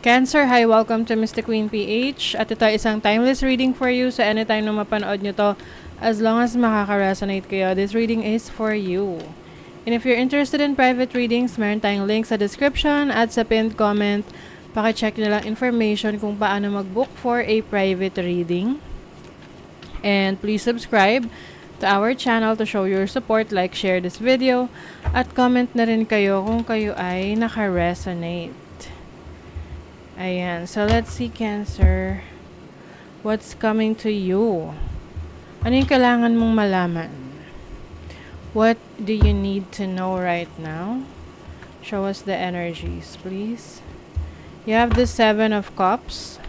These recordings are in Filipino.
Cancer, hi, welcome to Mystic Queen PH. At ito ay isang timeless reading for you. So anytime na mapanood nyo to, as long as makaka-resonate kayo, this reading is for you. And if you're interested in private readings, meron tayong link sa description at sa pinned comment. Pakicheck nyo lang information kung paano mag-book for a private reading. And please subscribe to our channel to show your support, like, share this video, at comment na rin kayo kung kayo ay naka-resonate. Ayan. So, let's see, Cancer. What's coming to you? Ano yung kailangan mong malaman? What do you need to know right now? Show us the energies, please. You have the 7 of Cups.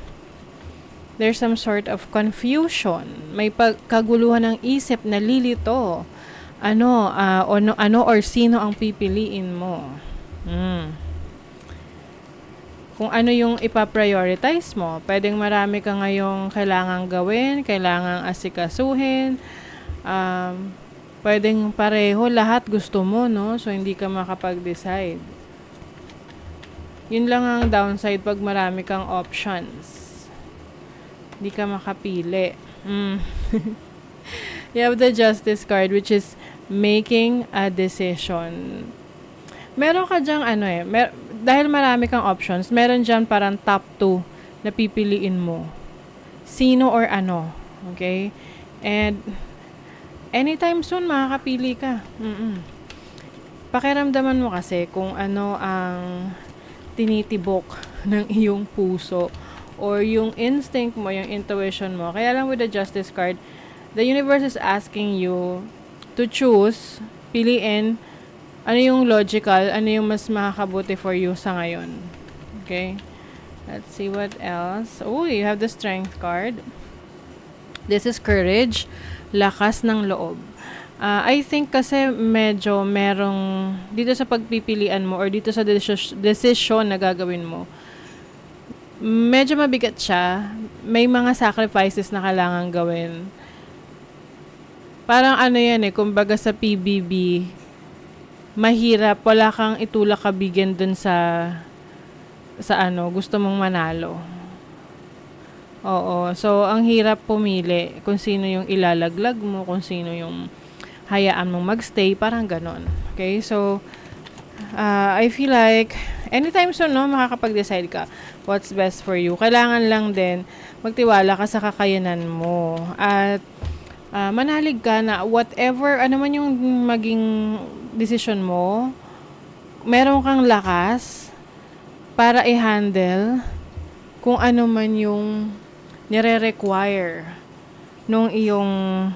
There's some sort of confusion. May kaguluhan ng isip na lilito. Ano or sino ang pipiliin mo? Kung ano yung ipaprioritize mo. Pwedeng marami ka ngayong kailangang gawin, kailangang asikasuhin. Pwedeng pareho, lahat gusto mo, no? So, hindi ka makapag-decide. Yun lang ang downside pag marami kang options. Hindi ka makapili. You have the Justice card, which is making a decision. Meron ka dyang dahil marami kang options, meron dyan parang top 2 na pipiliin mo. Sino or ano. Okay? And anytime soon, makakapili ka. Pakiramdaman mo kasi kung ano ang tinitibok ng iyong puso or yung instinct mo, yung intuition mo. Kaya lang with the Justice card, the universe is asking you to choose, piliin, ano yung logical, ano yung mas makakabuti for you sa ngayon. Okay? Let's see what else. Oh, you have the Strength card. This is courage, lakas ng loob. I think kasi medyo merong, dito sa pagpipilian mo or dito sa decision na gagawin mo, medyo mabigat siya. May mga sacrifices na kailangan gawin. Parang kumbaga sa PBB, mahirap, wala kang itulak kabigyan dun sa gusto mong manalo. Oo, so ang hirap pumili kung sino yung ilalaglag mo, kung sino yung hayaan mong magstay, parang ganon. Okay, so I feel like anytime soon, no, makakapag-decide ka what's best for you. Kailangan lang din magtiwala ka sa kakayanan mo at manalig ka na whatever, ano man yung maging decision mo, meron kang lakas para i-handle kung ano man yung nire-require nung iyong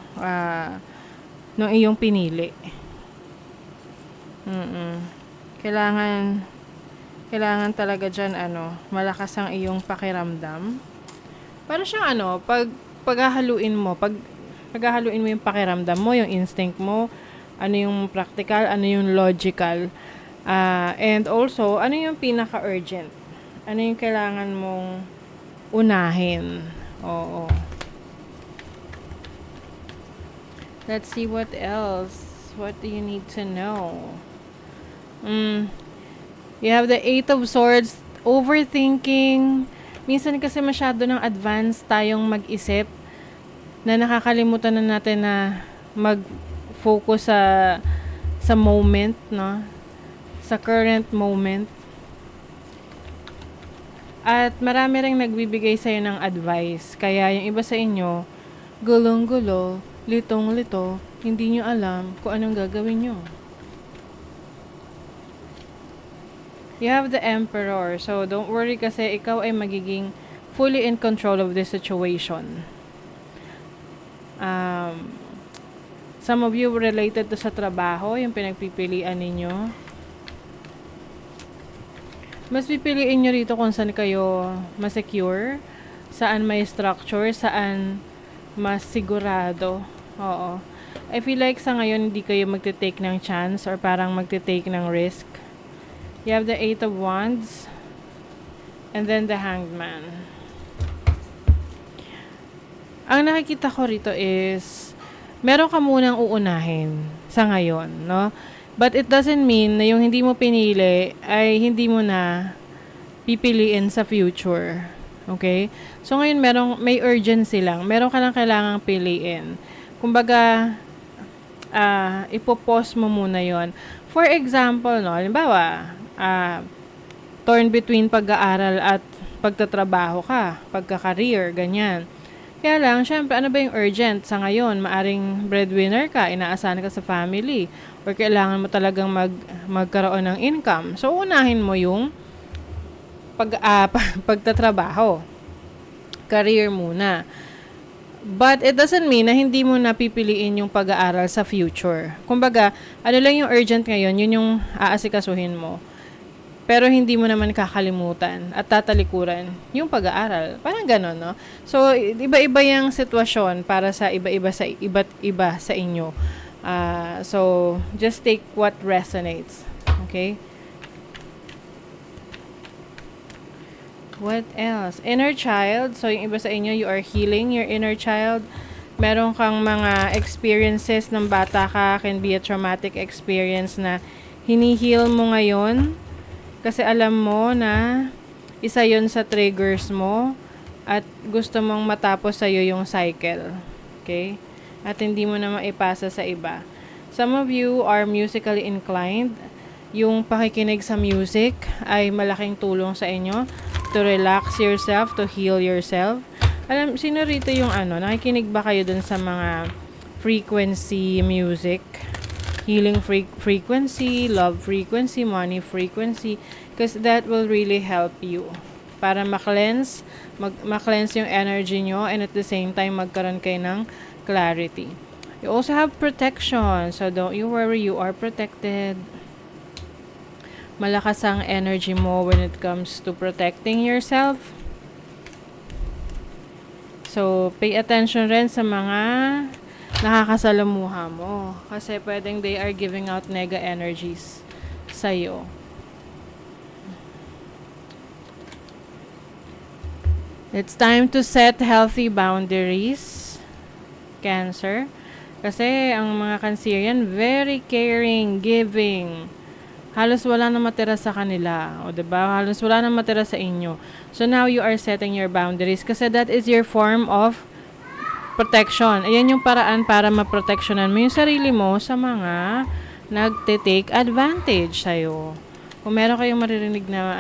pinili. Kailangan talaga dyan, malakas ang iyong pakiramdam. Para siyang paghahaluin mo yung pakiramdam mo, yung instinct mo, ano yung practical, ano yung logical, and also, ano yung pinaka-urgent, ano yung kailangan mong unahin. Oo. Let's see what else. What do you need to know? You have the 8 of Swords, overthinking. Minsan kasi masyado ng advanced tayong mag-isip na nakakalimutan na natin na mag-focus sa moment, no? Sa current moment. At marami ring nagbibigay sa'yo ng advice. Kaya yung iba sa inyo, gulong-gulo, litong-lito, hindi nyo alam kung anong gagawin nyo. You have the Emperor. So, don't worry kasi ikaw ay magiging fully in control of this situation. Some of you related to sa trabaho, yung pinagpipilian ninyo. Mas pipiliin nyo rito kung saan kayo mas secure, saan may structure, saan mas sigurado. Oo. I feel like sa ngayon hindi kayo magte-take ng chance or parang magte-take ng risk. You have the 8 of Wands and then the Hanged Man. Ang nakikita ko rito is meron ka munang uunahin sa ngayon, no? But it doesn't mean na yung hindi mo pinili ay hindi mo na pipiliin sa future. Okay? So, ngayon may urgency lang. Meron ka lang kailangang piliin. Kumbaga, ipopause mo muna yon. For example, no, halimbawa, torn between pag-aaral at pagtatrabaho ka, pagka-career, ganyan. Kaya lang, syempre, ano ba yung urgent sa ngayon? Maaring breadwinner ka, inaasahan ka sa family, or kailangan mo talagang magkaroon ng income. So, unahin mo yung pagtatrabaho. Career muna. But it doesn't mean na hindi mo napipiliin yung pag-aaral sa future. Kumbaga, ano lang yung urgent ngayon, yun yung aasikasuhin mo. Pero hindi mo naman kakalimutan at tatalikuran yung pag-aaral. Parang gano'n, no? So, iba-iba yung sitwasyon para sa iba-iba sa iba't iba sa inyo. So, just take what resonates. Okay? What else? Inner child. So, yung iba sa inyo, you are healing your inner child. Meron kang mga experiences ng bata ka. Can be a traumatic experience na hinihil mo ngayon. Kasi alam mo na isa yon sa triggers mo at gusto mong matapos sa'yo yung cycle. Okay? At hindi mo na maipasa sa iba. Some of you are musically inclined. Yung pakikinig sa music ay malaking tulong sa inyo to relax yourself, to heal yourself. Sino rito yung nakikinig ba kayo dun sa mga frequency music? Healing frequency, love frequency, money frequency, because that will really help you para ma-cleanse yung energy nyo, and at the same time magkaroon kayo ng clarity. You also have protection, so don't you worry, you are protected. Malakas ang energy mo when it comes to protecting yourself. So, pay attention rin sa mga nakakasalamuha mo. Kasi pwedeng they are giving out nega energies sa'yo. It's time to set healthy boundaries, Cancer. Kasi ang mga Cancerian, very caring, giving. Halos wala na matira sa kanila. O diba? Halos wala na matira sa inyo. So now you are setting your boundaries kasi that is your form of protection. Ayan yung paraan para maproteksyonan mo yung sarili mo sa mga nagte-take advantage sa'yo. Kung meron kayong maririnig na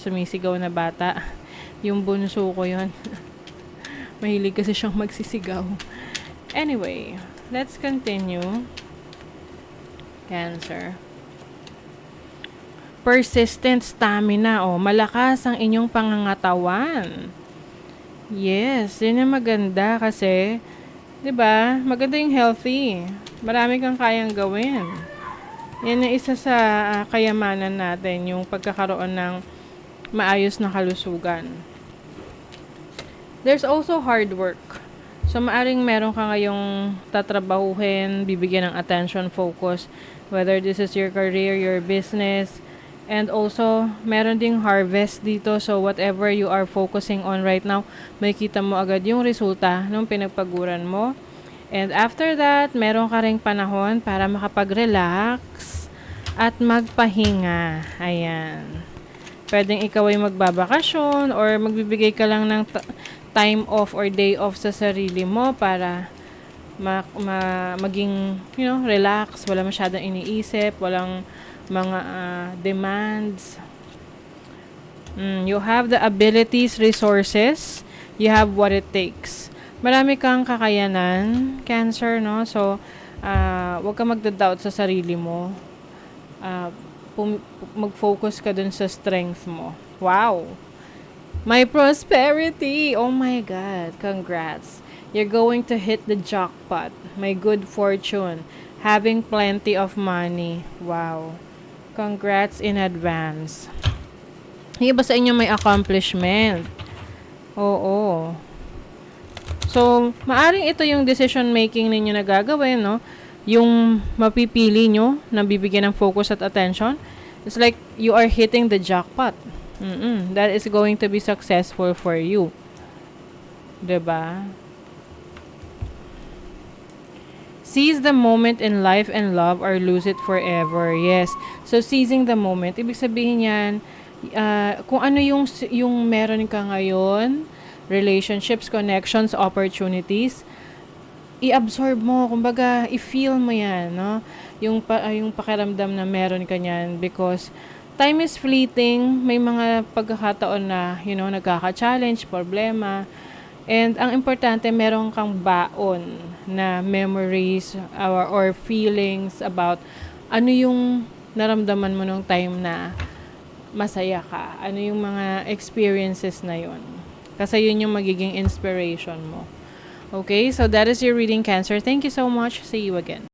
sumisigaw na bata, yung bunso ko yun. Mahilig kasi siyang magsisigaw. Anyway, let's continue. Cancer. Persistent stamina. Malakas ang inyong pangangatawan. Yes, yun yung maganda kasi, 'di ba? Maganda yung healthy. Marami kang kayang gawin. Yan yung isa sa kayamanan natin, yung pagkakaroon ng maayos na kalusugan. There's also hard work. So, maaring meron ka ngayong tatrabahuhin, bibigyan ng attention, focus, whether this is your career, your business, and also, meron ding harvest dito. So, whatever you are focusing on right now, may kita mo agad yung resulta ng pinagpaguran mo. And after that, meron ka ring panahon para makapag-relax at magpahinga. Ayan. Pwedeng ikaw ay magbabakasyon or magbibigay ka lang ng time off or day off sa sarili mo para maging, relax. Wala masyadong iniisip, walang mga demands. You have the abilities, resources. You have what it takes. Marami kang kakayanan, Cancer, no? So, huwag ka magda-doubt sa sarili mo. Mag-focus ka dun sa strength mo. Wow! My prosperity! Oh my God! Congrats! You're going to hit the jackpot. My good fortune. Having plenty of money. Wow! Congrats in advance. Yung iba sa inyo may accomplishment. Oo. So, maaring ito yung decision making ninyo na gagawin, no? Yung mapipili nyo na bibigyan ng focus at attention. It's like you are hitting the jackpot. That is going to be successful for you. Diba? Seize the moment in life and love or lose it forever. Yes. So, seizing the moment. Ibig sabihin yan, Kung ano yung meron ka ngayon, relationships, connections, opportunities, i-absorb mo, kumbaga, i-feel mo yan, no? Yung pakiramdam na meron ka niyan because time is fleeting, may mga pagkakataon na, nagkaka-challenge, problema, and ang importante, meron kang baon na memories or feelings about ano yung naramdaman mo nung time na masaya ka. Ano yung mga experiences na yun. Kasi yun yung magiging inspiration mo. Okay, so that is your reading, Cancer. Thank you so much. See you again.